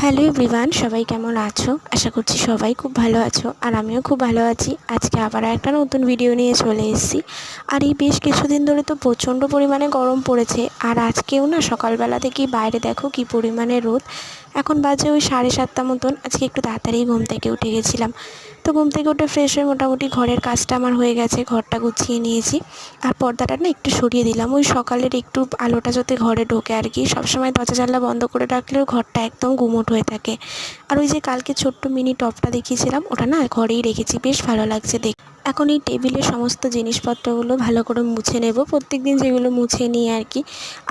Hello everyone, সবাই কেমন আছো? আশা করছি সবাই খুব ভালো আছো, আর আমিও খুব ভালো আছি। আজকে আবার একটা নতুন ভিডিও নিয়ে চলে এসেছি। আর এই বেশ কিছুদিন ধরে তো প্রচণ্ড পরিমাণে গরম পড়েছে, আর আজকেও না সকালবেলা থেকেই বাইরে দেখো কী পরিমাণে রোদ। এখন বাজে ওই 7:30 মতন। আজকে একটু তাড়াতাড়ি ঘুম থেকে উঠে গেছিলাম। তো ঘুম থেকে উঠে ফ্রেশ হয়ে মোটামুটি ঘরের কাজটা আমার হয়ে গেছে, ঘরটা গুছিয়ে নিয়েছি। আর পর্দাটা না একটু সরিয়ে দিলাম, ওই সকালের একটু আলোটা যাতে ঘরে ঢোকে আর কি। সবসময় দরজা জানলা বন্ধ করে রাখলেও ঘরটা একদম গুমোট হয়ে থাকে। আর ওই যে কালকে ছোট্ট মিনি টপটা দেখিয়েছিলাম, ওটা না ঘরেই রেখেছি, বেশ ভালো লাগছে দেখতে। এখন এই টেবিলের সমস্ত জিনিসপত্রগুলো ভালো করে মুছে নেব, প্রত্যেকদিন যেগুলো মুছে নিই আর কি।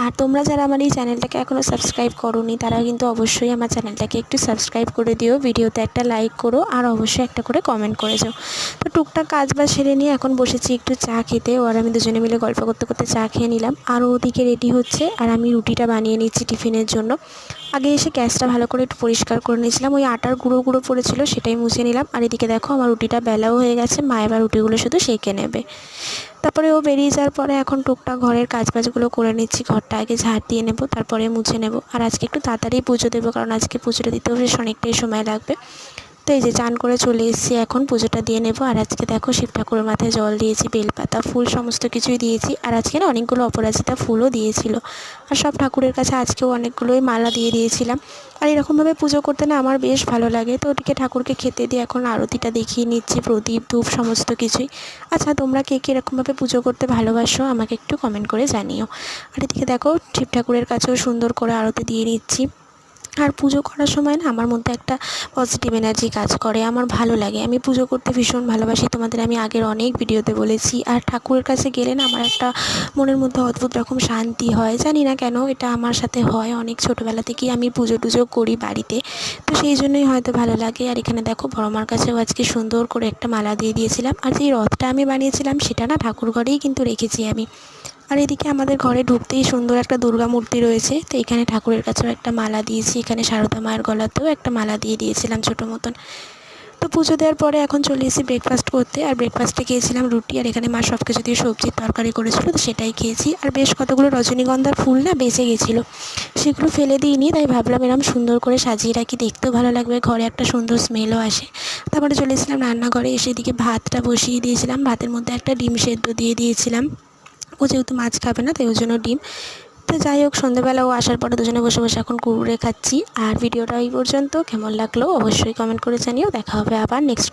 আর তোমরা যারা আমার এই চ্যানেলটাকে এখনও সাবস্ক্রাইব করোনি, তারা কিন্তু অবশ্যই আমার চ্যানেলটাকে একটু সাবস্ক্রাইব করে দিও, ভিডিওতে একটা লাইক করো, আর অবশ্যই একটা করে কমেন্ট করে যাও। তো টুকটাক কাজ বাজ সেরে নিয়ে এখন বসেছি একটু চা খেতে। আর আমি দুজনে মিলে গল্প করতে করতে চা খেয়ে নিলাম। আর ওদিকে রেডি হচ্ছে, আর আমি রুটিটা বানিয়ে নিচ্ছি টিফিনের জন্য। আগে এসে গ্যাসটা ভালো করে একটু পরিষ্কার করে নিয়েছিলাম, ওই আটার গুঁড়ো গুঁড়ো পড়েছিল, সেটাই মুছে নিলাম। আর এদিকে দেখো আমার রুটিটা বেলাও হয়ে গেছে, মা এবার রুটিগুলো শুধু সেঁকে নেবে। তারপরে ও বেরিয়ে যাওয়ার পরে এখন টুকটাক ঘরের কাজবাজগুলো করে নিচ্ছি। ঘরটা আগে ঝাড় দিয়ে নেব, তারপরে মুছে নেব। আর আজকে একটু তাড়াতাড়ি পুজো দেবো, কারণ আজকে পুজোটা দিতেও বেশ অনেকটাই সময় লাগবে। তো এই যে চান করে চলে এসেছি, এখন পুজোটা দিয়ে নেব। আর আজকে দেখো শিব ঠাকুরের মাথায় জল দিয়েছি, বেলপাতা, ফুল সমস্ত কিছুই দিয়েছি। আর আজকে না অনেকগুলো অপরাজিতা ফুলও দিয়েছিল। আর সব ঠাকুরের কাছে আজকেও অনেকগুলোই মালা দিয়ে দিয়েছিলাম। আর এরকমভাবে পুজো করতে না আমার বেশ ভালো লাগে। তো ওদিকে ঠাকুরকে খেতে দিয়ে এখন আরতিটা দেখিয়ে নিচ্ছি, প্রদীপ ধূপ সমস্ত কিছুই। আচ্ছা, তোমরা কে কে এরকমভাবে পুজো করতে ভালোবাসো আমাকে একটু কমেন্ট করে জানিও। আর এদিকে দেখো শিব ঠাকুরের কাছেও সুন্দর করে আরতি দিয়ে নিচ্ছি। আর পুজো করার সময় না আমার মধ্যে একটা পজিটিভ এনার্জি কাজ করে, আমার ভালো লাগে। আমি পুজো করতে ভীষণ ভালোবাসি, তোমাদের আমি আগের অনেক ভিডিওতে বলেছি। আর ঠাকুরের কাছে গেলে না আমার একটা মনের মধ্যে অদ্ভুত রকম শান্তি হয়, জানি না কেন এটা আমার সাথে হয়। অনেক ছোটোবেলা থেকেই আমি পুজো টুজো করি বাড়িতে, তো সেই জন্যই হয়তো ভালো লাগে। আর এখানে দেখো বড় মার কাছেও আজকে সুন্দর করে একটা মালা দিয়ে দিয়েছিলাম। আর যেই রথটা আমি বানিয়েছিলাম সেটা না ঠাকুর ঘরেই কিন্তু রেখেছি আমি। আর এদিকে আমাদের ঘরে ঢুকতেই সুন্দর একটা দুর্গা মূর্তি রয়েছে, তো এখানে ঠাকুরের কাছেও একটা মালা দিয়েছি। এখানে সারদা মায়ের গলাতেও একটা মালা দিয়ে দিয়েছিলাম ছোটো মতন। তো পুজো দেওয়ার পরে এখন চলে এসেছি ব্রেকফাস্ট করতে। আর ব্রেকফাস্টে খেয়েছিলাম রুটি, আর এখানে মা সব কিছু দিয়ে সবজির তরকারি করেছিল, তো সেটাই খেয়েছি। আর বেশ কতগুলো রজনীগন্ধার ফুল না বেঁচে গেছিলো, সেগুলো ফেলে দিইনি, তাই ভাবলাম এরকম সুন্দর করে সাজিয়ে রাখি, দেখতেও ভালো লাগবে, ঘরে একটা সুন্দর স্মেলও আসে। তারপরে চলে এসেছিলাম রান্নাঘরে। এসে এদিকে ভাতটা বসিয়ে দিয়েছিলাম, ভাতের মধ্যে একটা ডিম সেদ্ধ দিয়ে দিয়েছিলাম। ও যেহেতু মাছ খাবে না, তাই ওই জন্য ডিম। তো যাই হোক, সন্ধ্যেবেলা ও আসার পরে দুজনে বসে বসে এখন কুড়কুড়ে খাচ্ছি। আর ভিডিওটা এই পর্যন্ত, কেমন লাগলো অবশ্যই কমেন্ট করে জানিও। দেখা হবে আবার নেক্সট